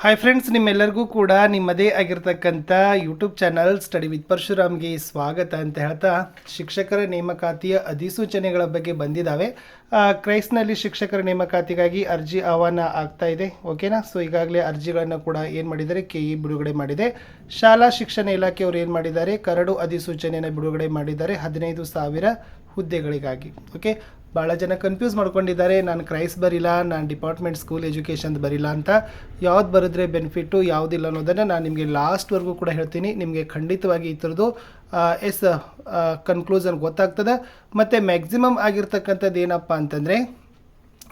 Hi friends, ನಿಮ್ಮೆಲ್ಲರಿಗೂ ಕೂಡ ನಿಮ್ಮದೇ ಆಗಿರ್ತಕ್ಕಂಥ ಯೂಟ್ಯೂಬ್ ಚಾನಲ್ ಸ್ಟಡಿ ವಿತ್ ಪರಶುರಾಮ್ಗೆ ಸ್ವಾಗತ ಅಂತ ಹೇಳ್ತಾ, ಶಿಕ್ಷಕರ ನೇಮಕಾತಿಯ ಅಧಿಸೂಚನೆಗಳ ಬಗ್ಗೆ ಬಂದಿದ್ದಾವೆ. ಕ್ರೈಸ್ನಲ್ಲಿ ಶಿಕ್ಷಕರ ನೇಮಕಾತಿಗಾಗಿ ಅರ್ಜಿ ಆಹ್ವಾನ ಆಗ್ತಾ ಇದೆ. ಓಕೆನಾ? ಸೊ ಈಗಾಗಲೇ ಅರ್ಜಿಗಳನ್ನು ಕೂಡ ಏನು ಮಾಡಿದ್ದಾರೆ, KE ಬಿಡುಗಡೆ ಮಾಡಿದೆ. ಶಾಲಾ ಶಿಕ್ಷಣ ಇಲಾಖೆಯವರು ಏನು ಮಾಡಿದ್ದಾರೆ, ಕರಡು ಅಧಿಸೂಚನೆಯನ್ನು ಬಿಡುಗಡೆ ಮಾಡಿದ್ದಾರೆ 15,000 ಹುದ್ದೆಗಳಿಗಾಗಿ. ಓಕೆ, ಭಾಳ ಜನ ಕನ್ಫ್ಯೂಸ್ ಮಾಡ್ಕೊಂಡಿದ್ದಾರೆ. ನಾನು ಕ್ರೈಸ್ ಬರಿಲ್ಲ, ನಾನು ಡಿಪಾರ್ಟ್ಮೆಂಟ್ ಸ್ಕೂಲ್ ಎಜುಕೇಷನ್ ಬರಿಲ್ಲ ಅಂತ. ಯಾವ್ದು ಬರೆದ್ರೆ ಬೆನಿಫಿಟ್ಟು, ಯಾವುದಿಲ್ಲ ಅನ್ನೋದನ್ನು ನಾನು ನಿಮಗೆ ಲಾಸ್ಟ್ವರೆಗೂ ಕೂಡ ಹೇಳ್ತೀನಿ. ನಿಮಗೆ ಖಂಡಿತವಾಗಿ ಈ ಥರದ್ದು ಕನ್ಕ್ಲೂಷನ್ ಗೊತ್ತಾಗ್ತದೆ. ಮತ್ತು ಮ್ಯಾಕ್ಸಿಮಮ್ ಆಗಿರ್ತಕ್ಕಂಥದ್ದು ಏನಪ್ಪ ಅಂತಂದರೆ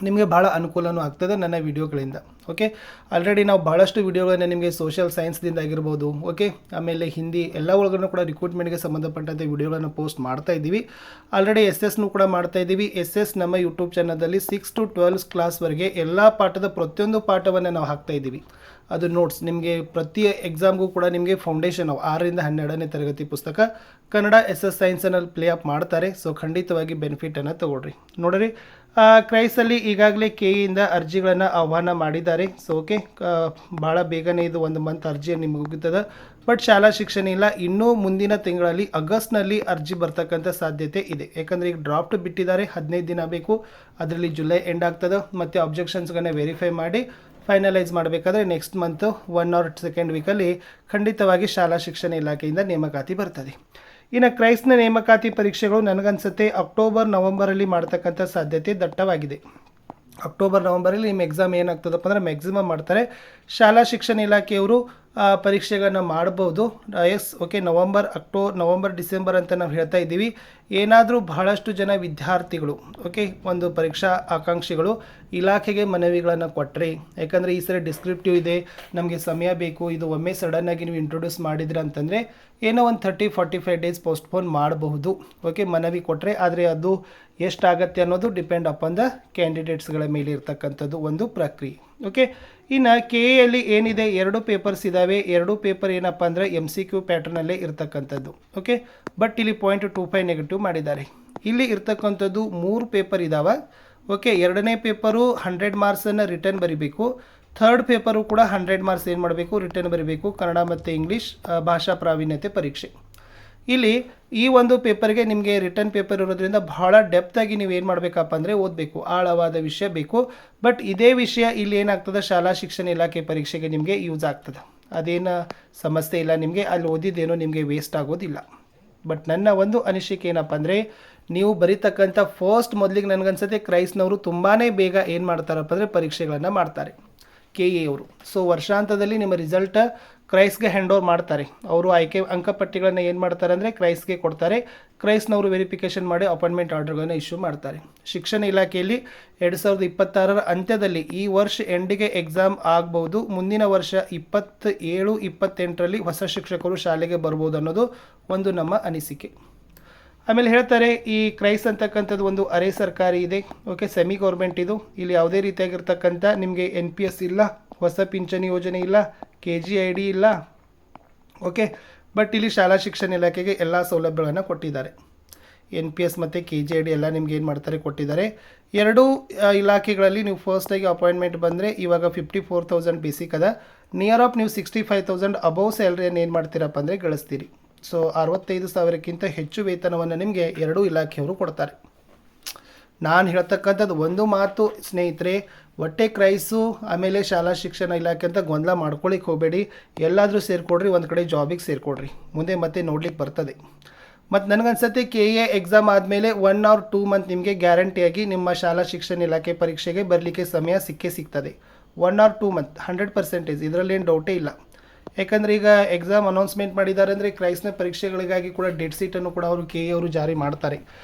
ನಿಮಗೆ ಭಾಳ ಅನುಕೂಲನೂ ಆಗ್ತದೆ ನನ್ನ ವಿಡಿಯೋಗಳಿಂದ. ಓಕೆ, ಆಲ್ರೆಡಿ ನಾವು ಭಾಳಷ್ಟು ವಿಡಿಯೋಗಳನ್ನು ನಿಮಗೆ ಸೋಷಿಯಲ್ ಸೈನ್ಸ್ದಿಂದ ಆಗಿರ್ಬೋದು, ಓಕೆ, ಆಮೇಲೆ ಹಿಂದಿ ಎಲ್ಲ ಒಳಗೂ ಕೂಡ ರಿಕ್ರೂಟ್ಮೆಂಟ್ಗೆ ಸಂಬಂಧಪಟ್ಟಂತೆ ವಿಡಿಯೋಗಳನ್ನು ಪೋಸ್ಟ್ ಮಾಡ್ತಾ ಇದ್ದೀವಿ. ಆಲ್ರೆಡಿ SS ಕೂಡ ಮಾಡ್ತಾ ಇದ್ದೀವಿ. SS ನಮ್ಮ ಯೂಟ್ಯೂಬ್ ಚಾನಲ್ನಲ್ಲಿ 6 to 12 ಕ್ಲಾಸ್ವರೆಗೆ ಎಲ್ಲ ಪಾಠದ ಪ್ರತಿಯೊಂದು ಪಾಠವನ್ನು ನಾವು ಹಾಕ್ತಾ ಇದ್ದೀವಿ. ಅದು ನೋಟ್ಸ್ ನಿಮಗೆ ಪ್ರತಿ ಎಕ್ಸಾಮ್ಗೂ ಕೂಡ ನಿಮಗೆ ಫೌಂಡೇಶನ್ 6ರಿಂದ 12ನೇ ತರಗತಿ ಪುಸ್ತಕ ಕನ್ನಡ SS ಸೈನ್ಸನಲ್ಲಿ ಪ್ಲೇ ಅಪ್ ಮಾಡ್ತಾರೆ. ಸೊ ಖಂಡಿತವಾಗಿ ಬೆನಿಫಿಟನ್ನು ತೊಗೊಳ್ರಿ. ನೋಡ್ರಿ, ಕ್ರೈಸಲ್ಲಿ ಈಗಾಗಲೇ KEಯಿಂದ ಅರ್ಜಿಗಳನ್ನು ಆಹ್ವಾನ ಮಾಡಿದ್ದಾರೆ. ಸೊ ಓಕೆ, ಭಾಳ ಬೇಗನೆ ಇದು 1 ಮಂತ್ ಅರ್ಜಿ ನಿಮಗೆ ಮುಗಿತದೆ. ಬಟ್ ಶಾಲಾ ಶಿಕ್ಷಣ ಇಲ್ಲ, ಇನ್ನೂ ಮುಂದಿನ ತಿಂಗಳಲ್ಲಿ ಆಗಸ್ಟ್ನಲ್ಲಿ ಅರ್ಜಿ ಬರ್ತಕ್ಕಂಥ ಸಾಧ್ಯತೆ ಇದೆ. ಯಾಕಂದರೆ ಈಗ ಡ್ರಾಫ್ಟ್ ಬಿಟ್ಟಿದ್ದಾರೆ, 15 ದಿನ ಬೇಕು. ಅದರಲ್ಲಿ ಜುಲೈ ಎಂಡ್ ಆಗ್ತದೆ. ಮತ್ತು ಅಬ್ಜೆಕ್ಷನ್ಸ್ಗಳನ್ನ ವೆರಿಫೈ ಮಾಡಿ ಫೈನಲೈಸ್ ಮಾಡಬೇಕಾದ್ರೆ ನೆಕ್ಸ್ಟ್ ಮಂತು 1 or 2nd ವೀಕಲ್ಲಿ ಖಂಡಿತವಾಗಿ ಶಾಲಾ ಶಿಕ್ಷಣ ಇಲಾಖೆಯಿಂದ ನೇಮಕಾತಿ ಬರ್ತದೆ. ಇನ್ನು ಕ್ರೈಸ್ನ ನೇಮಕಾತಿ ಪರೀಕ್ಷೆಗಳು ನನಗನ್ಸುತ್ತೆ ಅಕ್ಟೋಬರ್ ನವಂಬರಲ್ಲಿ ಮಾಡ್ತಕ್ಕಂಥ ಸಾಧ್ಯತೆ ದಟ್ಟವಾಗಿದೆ. ಅಕ್ಟೋಬರ್ ನವಂಬರಲ್ಲಿ ನಿಮ್ಮ ಎಕ್ಸಾಮ್ ಏನಾಗ್ತದಪ್ಪ ಅಂದರೆ ಮ್ಯಾಕ್ಸಿಮಮ್ ಮಾಡ್ತಾರೆ. ಶಾಲಾ ಶಿಕ್ಷಣ ಇಲಾಖೆಯವರು ಪರೀಕ್ಷೆಗಳನ್ನು ಮಾಡ್ಬೋದು. ಎಸ್, ಓಕೆ, ನವಂಬರ್ ಡಿಸೆಂಬರ್ ಅಂತ ನಾವು ಹೇಳ್ತಾ ಇದ್ದೀವಿ. ಏನಾದರೂ ಬಹಳಷ್ಟು ಜನ ವಿದ್ಯಾರ್ಥಿಗಳು, ಓಕೆ, ಒಂದು ಪರೀಕ್ಷಾ ಆಕಾಂಕ್ಷಿಗಳು ಇಲಾಖೆಗೆ ಮನವಿಗಳನ್ನು ಕೊಟ್ಟರೆ, ಯಾಕಂದರೆ ಈ ಸರಿ ಡಿಸ್ಕ್ರಿಪ್ಟಿವ್ ಇದೆ, ನಮಗೆ ಸಮಯ ಬೇಕು, ಇದು ಒಮ್ಮೆ ಸಡನ್ನಾಗಿ ನೀವು ಇಂಟ್ರೊಡ್ಯೂಸ್ ಮಾಡಿದ್ರೆ ಅಂತಂದರೆ ಏನೋ ಒಂದು 30-45 ಡೇಸ್ ಪೋಸ್ಟ್ಪೋನ್ ಮಾಡಬಹುದು. ಓಕೆ, ಮನವಿ ಕೊಟ್ಟರೆ. ಆದರೆ ಅದು ಎಷ್ಟಾಗತ್ತೆ ಅನ್ನೋದು ಡಿಪೆಂಡ್ ಅಪಾನ್ ದ ಕ್ಯಾಂಡಿಡೇಟ್ಸ್ಗಳ ಮೇಲೆ ಇರ್ತಕ್ಕಂಥದ್ದು ಒಂದು ಪ್ರಕ್ರಿಯೆ. ಓಕೆ, ಇನ್ನು KEಯಲ್ಲಿ ಏನಿದೆ, 2 ಪೇಪರ್ಸ್ ಇದ್ದಾವೆ. 2 ಪೇಪರ್ ಏನಪ್ಪ ಅಂದರೆ MCQ ಪ್ಯಾಟರ್ನಲ್ಲೇ ಇರ್ತಕ್ಕಂಥದ್ದು. ಓಕೆ, ಬಟ್ ಇಲ್ಲಿ 0.25 ನೆಗೆಟಿವ್ ಮಾಡಿದ್ದಾರೆ. ಇಲ್ಲಿ ಇರ್ತಕ್ಕಂಥದ್ದು 3 ಪೇಪರ್ ಇದ್ದಾವೆ. ಓಕೆ, 2ನೇ ಪೇಪರು 100 ಮಾರ್ಕ್ಸನ್ನು ರಿಟರ್ನ್ ಬರಿಬೇಕು. 3rd ಪೇಪರು ಕೂಡ 100 ಮಾರ್ಕ್ಸ್ ಏನು ಮಾಡಬೇಕು, ರಿಟರ್ನ್ ಬರೀಬೇಕು. ಕನ್ನಡ ಮತ್ತು ಇಂಗ್ಲೀಷ್ ಭಾಷಾ ಪ್ರಾವೀಣ್ಯತೆ ಪರೀಕ್ಷೆ. ಇಲ್ಲಿ ಈ ಒಂದು ಪೇಪರ್ಗೆ ನಿಮಗೆ ರಿಟರ್ನ್ ಪೇಪರ್ ಇರೋದ್ರಿಂದ ಬಹಳ ಡೆಪ್ತಾಗಿ ನೀವು ಏನು ಮಾಡಬೇಕಪ್ಪ ಅಂದರೆ ಓದಬೇಕು, ಆಳವಾದ ವಿಷಯ ಬೇಕು. ಬಟ್ ಇದೇ ವಿಷಯ ಇಲ್ಲಿ ಏನಾಗ್ತದೆ, ಶಾಲಾ ಶಿಕ್ಷಣ ಇಲಾಖೆ ಪರೀಕ್ಷೆಗೆ ನಿಮಗೆ ಯೂಸ್ ಆಗ್ತದೆ. ಅದೇನು ಸಮಸ್ಯೆ ಇಲ್ಲ, ನಿಮಗೆ ಅಲ್ಲಿ ಓದಿದ್ದೇನೋ ನಿಮಗೆ ವೇಸ್ಟ್ ಆಗೋದಿಲ್ಲ. ಬಟ್ ನನ್ನ ಒಂದು ಅನಿಸಿಕೆ ಏನಪ್ಪ ಅಂದರೆ, ನೀವು ಬರೀತಕ್ಕಂಥ ಮೊದಲಿಗೆ ನನಗನ್ಸುತ್ತೆ ಕ್ರೈಸ್ನವರು ತುಂಬಾ ಬೇಗ ಏನು ಮಾಡ್ತಾರಪ್ಪ ಅಂದರೆ ಪರೀಕ್ಷೆಗಳನ್ನು ಮಾಡ್ತಾರೆ KE ಅವರು. ಸೊ ವರ್ಷಾಂತದಲ್ಲಿ ನಿಮ್ಮ ರಿಸಲ್ಟ್ ಕ್ರೈಸ್ಗೆ ಹ್ಯಾಂಡ್ ಓವರ್ ಮಾಡ್ತಾರೆ. ಅವರು ಆಯ್ಕೆ ಅಂಕಪಟ್ಟಿಗಳನ್ನು ಏನು ಮಾಡ್ತಾರೆ ಅಂದರೆ ಕ್ರೈಸ್ಗೆ ಕೊಡ್ತಾರೆ. ಕ್ರೈಸ್ನವರು ವೆರಿಫಿಕೇಷನ್ ಮಾಡಿ ಅಪಾಯಿಂಟ್ಮೆಂಟ್ ಆರ್ಡರ್ಗಳನ್ನು ಇಶ್ಯೂ ಮಾಡ್ತಾರೆ. ಶಿಕ್ಷಣ ಇಲಾಖೆಯಲ್ಲಿ 2026 ಅಂತ್ಯದಲ್ಲಿ ಈ ವರ್ಷ ಎಂಡಿಗೆ ಎಕ್ಸಾಮ್ ಆಗ್ಬೋದು. ಮುಂದಿನ ವರ್ಷ 27-28ರಲ್ಲಿ ಹೊಸ ಶಿಕ್ಷಕರು ಶಾಲೆಗೆ ಬರ್ಬೋದು ಅನ್ನೋದು ಒಂದು ನಮ್ಮ ಅನಿಸಿಕೆ. ಆಮೇಲೆ ಹೇಳ್ತಾರೆ, ಈ ಕ್ರೈಸ್ ಅಂತಕ್ಕಂಥದ್ದು ಒಂದು ಅರೆ ಸರ್ಕಾರಿ ಇದೆ. ಓಕೆ, ಸೆಮಿ ಗೌರ್ಮೆಂಟ್ ಇದು. ಇಲ್ಲಿ ಯಾವುದೇ ರೀತಿಯಾಗಿರ್ತಕ್ಕಂಥ ನಿಮಗೆ NPS ಇಲ್ಲ, ಹೊಸ ಪಿಂಚಣಿ ಯೋಜನೆ ಇಲ್ಲ, KGID ಇಲ್ಲ. ಓಕೆ, ಬಟ್ ಇಲ್ಲಿ ಶಾಲಾ ಶಿಕ್ಷಣ ಇಲಾಖೆಗೆ ಎಲ್ಲ ಸೌಲಭ್ಯಗಳನ್ನು ಕೊಟ್ಟಿದ್ದಾರೆ. NPS ಮತ್ತು KGID ಎಲ್ಲ ನಿಮ್ಗೆ ಏನು ಮಾಡ್ತಾರೆ, ಕೊಟ್ಟಿದ್ದಾರೆ. 2 ಇಲಾಖೆಗಳಲ್ಲಿ ನೀವು ಫಸ್ಟಾಗಿ ಅಪಾಯಿಂಟ್ಮೆಂಟ್ ಬಂದರೆ ಇವಾಗ 54,000 ಬೇಸಿಕ್ ಅದ. ನಿಯರ್ ಆಫ್ ನೀವು 65,000 ಅಬೌವ್ ಸ್ಯಾಲ್ರಿಯನ್ನು ಏನು ಮಾಡ್ತೀರಪ್ಪ ಅಂದರೆ ಗಳಿಸ್ತೀರಿ. ಸೊ 65,000ಕ್ಕಿಂತ ಹೆಚ್ಚು ವೇತನವನ್ನು ನಿಮಗೆ 2 ಇಲಾಖೆಯವರು ಕೊಡ್ತಾರೆ. ನಾನು ಹೇಳ್ತಕ್ಕಂಥದ್ದು ಒಂದು ಮಾತು ಸ್ನೇಹಿತರೆ, ಹೊಟ್ಟೆ ಕ್ರೈಸು ಆಮೇಲೆ ಶಾಲಾ ಶಿಕ್ಷಣ ಇಲಾಖೆ ಅಂತ ಗೊಂದಲ ಮಾಡ್ಕೊಳ್ಳಿಕ್ಕೆ ಹೋಗಬೇಡಿ. ಎಲ್ಲಾದರೂ ಸೇರಿಕೊಡ್ರಿ, ಒಂದು ಕಡೆ ಜಾಬಿಗೆ ಸೇರಿಕೊಡ್ರಿ, ಮುಂದೆ ಮತ್ತೆ ನೋಡ್ಲಿಕ್ಕೆ ಬರ್ತದೆ. ಮತ್ತು ನನಗನ್ಸುತ್ತೆ KE ಎಕ್ಸಾಮ್ ಆದಮೇಲೆ 1 or 2 ಮಂತ್ ನಿಮಗೆ ಗ್ಯಾರಂಟಿಯಾಗಿ ನಿಮ್ಮ ಶಾಲಾ ಶಿಕ್ಷಣ ಇಲಾಖೆ ಪರೀಕ್ಷೆಗೆ ಬರಲಿಕ್ಕೆ ಸಮಯ ಸಿಗ್ತದೆ. 1 or 2 ಮಂತ್ 100%, ಇದರಲ್ಲೇನು ಡೌಟೇ ಇಲ್ಲ. ಯಾಕಂದರೆ ಈಗ ಎಕ್ಸಾಮ್ ಅನೌನ್ಸ್ಮೆಂಟ್ ಮಾಡಿದ್ದಾರೆ ಅಂದರೆ ಕ್ರೈಸ್ನ ಪರೀಕ್ಷೆಗಳಿಗಾಗಿ ಕೂಡ ಡೇಟ್ ಸೀಟನ್ನು ಕೂಡ ಅವರು KE ಅವರು ಜಾರಿ ಮಾಡ್ತಾರೆ.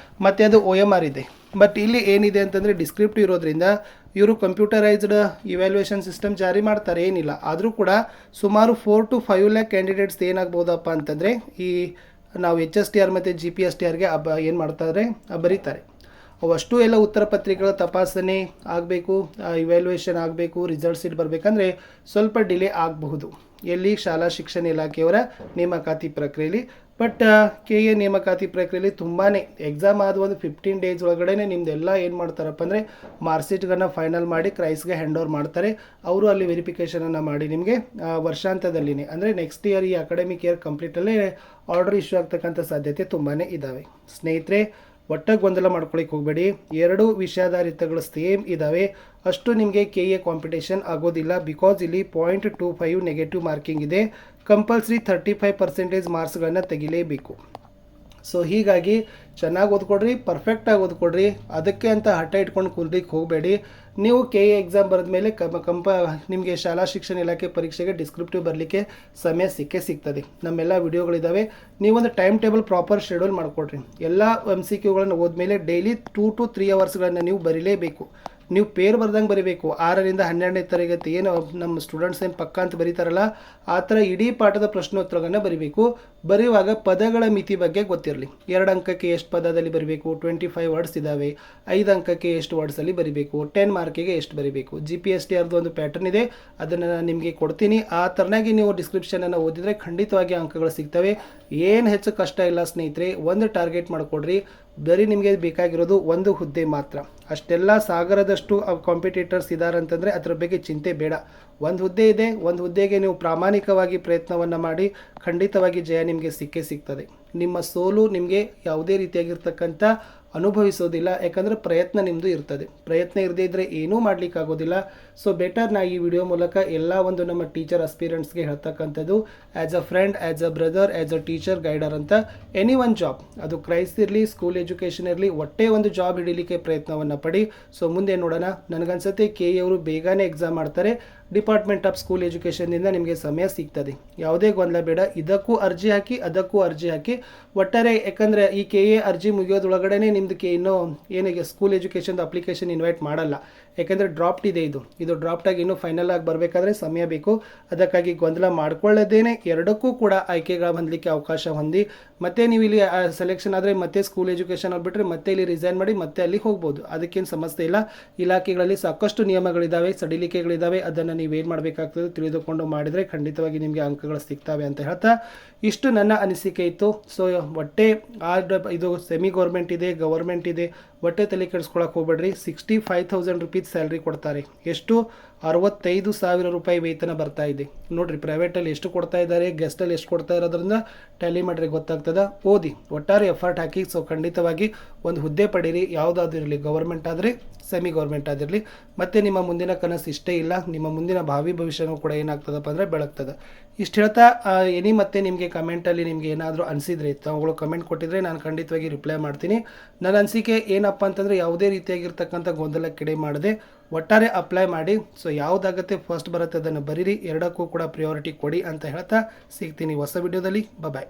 ಮತ್ತು ಅದು OMR ಇದೆ. ಬಟ್ ಇಲ್ಲಿ ಏನಿದೆ ಅಂತಂದರೆ ಡಿಸ್ಕ್ರಿಪ್ಟಿವ್ ಇರೋದ್ರಿಂದ ಇವರು ಕಂಪ್ಯೂಟರೈಸ್ಡ್ ಇವ್ಯಾಲ್ಯೂಯೇಷನ್ ಸಿಸ್ಟಮ್ ಜಾರಿ ಮಾಡ್ತಾರೆ, ಏನಿಲ್ಲ. ಆದರೂ ಕೂಡ ಸುಮಾರು 4 to 5 lakh ಕ್ಯಾಂಡಿಡೇಟ್ಸ್ ಏನಾಗ್ಬೋದಪ್ಪ ಅಂತಂದರೆ ಈ ನಾವು HSTR ಮತ್ತು GPSTRಗೆ ಏನು ಮಾಡ್ತಾರೆ, ಬರೀತಾರೆ. ಅವಷ್ಟು ಎಲ್ಲ ಉತ್ತರ ಪತ್ರಿಕೆಗಳ ತಪಾಸಣೆ ಆಗಬೇಕು, ಇವ್ಯಾಲ್ಯೂಯೇಷನ್ ಆಗಬೇಕು, ರಿಸಲ್ಟ್ ಸೀಟ್ ಬರಬೇಕಂದ್ರೆ ಸ್ವಲ್ಪ ಡಿಲೇ ಆಗಬಹುದು. ಎಲ್ಲಿ ಶಾಲಾ ಶಿಕ್ಷಣ ಇಲಾಖೆಯವರ ನೇಮಕಾತಿ ಪ್ರಕ್ರಿಯೆಯಲ್ಲಿ. ಬಟ್ ಕೆ ಎ ನೇಮಕಾತಿ ಪ್ರಕ್ರಿಯೆಯಲ್ಲಿ ತುಂಬಾ ಎಕ್ಸಾಮ್ ಆದ ಒಂದು 15 ಡೇಸ್ ಒಳಗಡೆ ನಿಮ್ಮದೆಲ್ಲ ಏನು ಮಾಡ್ತಾರಪ್ಪ ಅಂದರೆ ಮಾರ್ಕ್ಶೀಟ್ಗಳನ್ನ ಫೈನಲ್ ಮಾಡಿ ಕ್ರೈಸ್ಗೆ ಹ್ಯಾಂಡ್ ಓವರ್ ಮಾಡ್ತಾರೆ. ಅವರು ಅಲ್ಲಿ ವೆರಿಫಿಕೇಷನನ್ನು ಮಾಡಿ ನಿಮಗೆ ವರ್ಷಾಂತದಲ್ಲಿನೇ ಅಂದರೆ ನೆಕ್ಸ್ಟ್ ಇಯರ್ ಈ ಅಕಾಡೆಮಿಕ್ ಇಯರ್ ಕಂಪ್ಲೀಟಲ್ಲೇ ಆರ್ಡರ್ ಇಶ್ಯೂ ಆಗ್ತಕ್ಕಂಥ ಸಾಧ್ಯತೆ ತುಂಬಾ ಇದ್ದಾವೆ. ಸ್ನೇಹಿತರೆ, ಒಟ್ಟಾಗಿ ಗೊಂದಲ ಮಾಡ್ಕೊಳಿಕ್ಕೆ ಹೋಗಬೇಡಿ. ಎರಡು ವಿಷಯಾಧಾರಿತಗಳು ಸೇಮ್ ಇದ್ದಾವೆ. ಅಷ್ಟು ನಿಮಗೆ ಕೆ ಎ ಕಾಂಪಿಟೇಷನ್ ಆಗೋದಿಲ್ಲ. ಬಿಕಾಸ್ ಇಲ್ಲಿ 0.25 ನೆಗೆಟಿವ್ ಮಾರ್ಕಿಂಗ್ ಇದೆ. ಕಂಪಲ್ಸರಿ 35% ಮಾರ್ಕ್ಸ್ಗಳನ್ನು ತೆಗಿಲೇಬೇಕು. ಸೊ ಹೀಗಾಗಿ ಚೆನ್ನಾಗಿ ಓದ್ಕೊಡ್ರಿ, ಪರ್ಫೆಕ್ಟಾಗಿ ಓದ್ಕೊಡ್ರಿ. ಅದಕ್ಕೆ ಅಂತ ಹಠ ಇಟ್ಕೊಂಡು ಕುಂದ್ರಿಗೆ ಹೋಗಬೇಡಿ. ನೀವು ಕೆ ಎ ಎಕ್ಸಾಮ್ ಬರೆದ ಮೇಲೆ ನಿಮಗೆ ಶಾಲಾ ಶಿಕ್ಷಣ ಇಲಾಖೆ ಪರೀಕ್ಷೆಗೆ ಡಿಸ್ಕ್ರಿಪ್ಟಿವ್ ಬರಲಿಕ್ಕೆ ಸಮಯ ಸಿಗ್ತದೆ. ನಮ್ಮೆಲ್ಲ ವಿಡಿಯೋಗಳಿದ್ದಾವೆ. ನೀವೊಂದು ಟೈಮ್ ಟೇಬಲ್ ಪ್ರಾಪರ್ ಶೆಡ್ಯೂಲ್ ಮಾಡಿಕೊಡ್ರಿ. ಎಲ್ಲ MCQಗಳನ್ನು ಓದ್ಮೇಲೆ ಡೈಲಿ 2 to 3 ಅವರ್ಸ್ಗಳನ್ನು ನೀವು ಬರೀಲೇಬೇಕು. ನೀವು ಪೇರ್ ಬರ್ದಂಗೆ ಬರೀಬೇಕು. 6ರಿಂದ 12ನೇ ತರಗತಿ ಏನು ನಮ್ಮ ಸ್ಟೂಡೆಂಟ್ಸ್ ಏನು ಪಕ್ಕ ಅಂತ ಬರೀತಾರಲ್ಲ, ಆ ಥರ ಇಡೀ ಪಾಠದ ಪ್ರಶ್ನೋತ್ತರಗಳನ್ನು ಬರೀಬೇಕು. ಬರೆಯುವಾಗ ಪದಗಳ ಮಿತಿ ಬಗ್ಗೆ ಗೊತ್ತಿರಲಿ. 2 ಅಂಕಕ್ಕೆ ಎಷ್ಟು ಪದದಲ್ಲಿ ಬರೀಬೇಕು, 25 ವರ್ಡ್ಸ್ ಇದ್ದಾವೆ. 5 ಅಂಕಕ್ಕೆ ಎಷ್ಟು ವರ್ಡ್ಸಲ್ಲಿ ಬರೀಬೇಕು, 10 ಮಾರ್ಕಿಗೆ ಎಷ್ಟು ಬರೀಬೇಕು. GPST ಅವ್ರದ್ದು ಒಂದು ಪ್ಯಾಟರ್ನ್ ಇದೆ, ಅದನ್ನು ನಾನು ನಿಮಗೆ ಕೊಡ್ತೀನಿ. ಆ ಥರನಾಗಿ ನೀವು ಡಿಸ್ಕ್ರಿಪ್ಷನನ್ನು ಓದಿದರೆ ಖಂಡಿತವಾಗಿ ಅಂಕಗಳು ಸಿಗ್ತವೆ. ಏನು ಹೆಚ್ಚು ಕಷ್ಟ ಇಲ್ಲ ಸ್ನೇಹಿತರೆ. ಒಂದು ಟಾರ್ಗೆಟ್ ಮಾಡಿಕೊಡ್ರಿ. ಬರೀ ನಿಮಗೆ ಬೇಕಾಗಿರೋದು ಒಂದು ಹುದ್ದೆ ಮಾತ್ರ. ಅಷ್ಟೆಲ್ಲ ಸಾಗರದಷ್ಟು ಕಾಂಪಿಟೇಟರ್ಸ್ ಇದ್ದಾರೆ ಅಂತಂದರೆ ಅದ್ರ ಬಗ್ಗೆ ಚಿಂತೆ ಬೇಡ. ಒಂದು ಹುದ್ದೆ ಇದೆ. ಒಂದು ಹುದ್ದೆಗೆ ನೀವು ಪ್ರಾಮಾಣಿಕವಾಗಿ ಪ್ರಯತ್ನವನ್ನು ಮಾಡಿ ಖಂಡಿತವಾಗಿ ಜಯ ನಿಮಗೆ ಸಿಗ್ತದೆ. ನಿಮ್ಮ ಸೋಲು ನಿಮಗೆ ಯಾವುದೇ ರೀತಿಯಾಗಿರ್ತಕ್ಕಂಥ ಅನುಭವಿಸೋದಿಲ್ಲ. ಯಾಕಂದರೆ ಪ್ರಯತ್ನ ನಿಮ್ಮದು ಇರ್ತದೆ. ಪ್ರಯತ್ನ ಇರದೇ ಇದ್ದರೆ ಏನೂ ಮಾಡಲಿಕ್ಕಾಗೋದಿಲ್ಲ. ಸೊ ಬೆಟರ್ ನಾ ಈ ವಿಡಿಯೋ ಮೂಲಕ ಎಲ್ಲ ಒಂದು ನಮ್ಮ ಟೀಚರ್ ಅಸ್ಪಿರೆಂಟ್ಸ್ಗೆ ಹೇಳ್ತಕ್ಕಂಥದ್ದು, as a friend, as a brother, as a teacher guider ಅಂತ ಎನಿ ಒನ್ ಜಾಬ್, ಅದು ಕ್ರೈಸ್ಟ್ ಇರಲಿ, ಸ್ಕೂಲ್ ಎಜುಕೇಷನ್ ಇರಲಿ, ಒಟ್ಟೇ ಒಂದು ಜಾಬ್ ಹಿಡೀಲಿಕ್ಕೆ ಪ್ರಯತ್ನವನ್ನು ಪಡಿ. ಸೊ ಮುಂದೆ ನೋಡೋಣ. ನನಗನ್ಸುತ್ತೆ ಕೆ ಅವರು ಬೇಗನೆ ಎಕ್ಸಾಮ್ ಮಾಡ್ತಾರೆ. ಡಿಪಾರ್ಟ್ಮೆಂಟ್ ಆಫ್ ಸ್ಕೂಲ್ ಎಜುಕೇಷನ್ನಿಂದ ನಿಮಗೆ ಸಮಯ ಸಿಗ್ತದೆ. ಯಾವುದೇ ಗೊಂದಲ ಬೇಡ. ಇದಕ್ಕೂ ಅರ್ಜಿ ಹಾಕಿ, ಅದಕ್ಕೂ ಅರ್ಜಿ ಹಾಕಿ. ಒಟ್ಟಾರೆ ಯಾಕಂದರೆ ಈ ಕೆ ಎ ಅರ್ಜಿ ಮುಗಿಯೋದ್ರೊಳಗಡೆ ನಿಮ್ಮದು ಇನ್ನೂ ಏನಿಗೆ ಸ್ಕೂಲ್ ಎಜುಕೇಷನ್ದು ಅಪ್ಲಿಕೇಶನ್ ಇನ್ವೈಟ್ ಮಾಡಲ್ಲ. ಯಾಕೆಂದರೆ ಡ್ರಾಫ್ಟ್ ಇದೆ. ಇದು ಡ್ರಾಫ್ಟಾಗಿ ಇನ್ನೂ ಫೈನಲ್ ಆಗಿ ಬರಬೇಕಾದ್ರೆ ಸಮಯ ಬೇಕು. ಅದಕ್ಕಾಗಿ ಗೊಂದಲ ಮಾಡ್ಕೊಳ್ಳೋದೇನೆ. ಎರಡಕ್ಕೂ ಕೂಡ ಆಯ್ಕೆಗಳ ಹೊಂದಲಿಕ್ಕೆ ಅವಕಾಶ ಹೊಂದಿ. ಮತ್ತೆ ನೀವು ಇಲ್ಲಿ ಸೆಲೆಕ್ಷನ್ ಆದರೆ ಮತ್ತೆ ಸ್ಕೂಲ್ ಎಜುಕೇಷನ್ ಬಿಟ್ಟರೆ ಮತ್ತೆ ಇಲ್ಲಿ ರಿಸೈನ್ ಮಾಡಿ ಮತ್ತೆ ಅಲ್ಲಿ ಹೋಗ್ಬೋದು. ಅದಕ್ಕೇನು ಸಮಸ್ಯೆ ಇಲ್ಲ. ಇಲಾಖೆಗಳಲ್ಲಿ ಸಾಕಷ್ಟು ನಿಯಮಗಳಿದ್ದಾವೆ, ಸಡಿಲಿಕೆಗಳಿದ್ದಾವೆ. ಅದನ್ನು ನೀವೇನು ಮಾಡಬೇಕಾಗ್ತದೆ ತಿಳಿದುಕೊಂಡು ಮಾಡಿದರೆ ಖಂಡಿತವಾಗಿ ನಿಮಗೆ ಅಂಕಗಳು ಸಿಗ್ತವೆ ಅಂತ ಹೇಳ್ತಾ ಇಷ್ಟು ನನ್ನ ಅನಿಸಿಕೆ ಇತ್ತು. ಸೊ ಒಟ್ಟೆ ಇದು ಸೆಮಿ ಗೌರ್ಮೆಂಟ್ ಇದೆ, ಗವರ್ಮೆಂಟ್ ಇದೆ, ಒಟ್ಟೆ ತಲೆ ಕೆಡಿಸ್ಕೊಳಕ್ಕೆ ಹೋಗ್ಬೇಡ್ರಿ. 65,000 ರುಪೀಸ್ ಸ್ಯಾಲ್ರಿ ಕೊಡ್ತಾರೆ. ಎಷ್ಟು? 65,000 ರೂಪಾಯಿ ವೇತನ ಬರ್ತಾ ಇದೆ. ನೋಡಿರಿ, ಪ್ರೈವೇಟಲ್ಲಿ ಎಷ್ಟು ಕೊಡ್ತಾ ಇದ್ದಾರೆ, ಗೆಸ್ಟಲ್ಲಿ ಎಷ್ಟು ಕೊಡ್ತಾ ಇರೋದ್ರಿಂದ ಟ್ಯಾಲಿ ಮಾಡಿದ್ರೆ ಗೊತ್ತಾಗ್ತದೆ. ಓದಿ, ಒಟ್ಟಾರೆ ಎಫರ್ಟ್ ಹಾಕಿ. ಸೊ ಖಂಡಿತವಾಗಿ ಒಂದು ಹುದ್ದೆ ಪಡೀರಿ. ಯಾವುದಾದ್ರೂ ಇರಲಿ, ಗವರ್ಮೆಂಟ್ ಆದರೆ, ಸೆಮಿ ಗೌರ್ಮೆಂಟ್ ಆಗಿರಲಿ. ಮತ್ತು ನಿಮ್ಮ ಮುಂದಿನ ಕನಸು ಇಷ್ಟೇ ಇಲ್ಲ, ನಿಮ್ಮ ಮುಂದಿನ ಭಾವಿ ಭವಿಷ್ಯನೂ ಕೂಡ ಏನಾಗ್ತದಪ್ಪ ಅಂದರೆ ಬೆಳಗ್ತದೆ. ಇಷ್ಟು ಹೇಳ್ತಾ ಮತ್ತೆ ನಿಮಗೆ ಕಮೆಂಟಲ್ಲಿ ನಿಮಗೆ ಏನಾದರೂ ಅನಿಸಿದ್ರೆ, ತಾವುಗಳು ಕಮೆಂಟ್ ಕೊಟ್ಟಿದ್ರೆ ನಾನು ಖಂಡಿತವಾಗಿ ರಿಪ್ಲೈ ಮಾಡ್ತೀನಿ. ನನ್ನ ಅನಿಸಿಕೆ ಏನಪ್ಪ ಅಂತಂದರೆ ಯಾವುದೇ ರೀತಿಯಾಗಿರ್ತಕ್ಕಂಥ ಗೊಂದಲಕ್ಕಿಡೆ ಮಾಡದೆ ಒಟ್ಟಾರೆ ಅಪ್ಲೈ ಮಾಡಿ. ಸೊ ಯಾವುದಾಗತ್ತೆ ಫಸ್ಟ್ ಬರುತ್ತೆ ಅದನ್ನು ಬರೀರಿ. ಎರಡಕ್ಕೂ ಕೂಡ ಪ್ರಿಯಾರಿಟಿ ಕೊಡಿ ಅಂತ ಹೇಳ್ತಾ ಸಿಗ್ತೀನಿ ಹೊಸ ವಿಡಿಯೋದಲ್ಲಿ. ಬಾಯ್.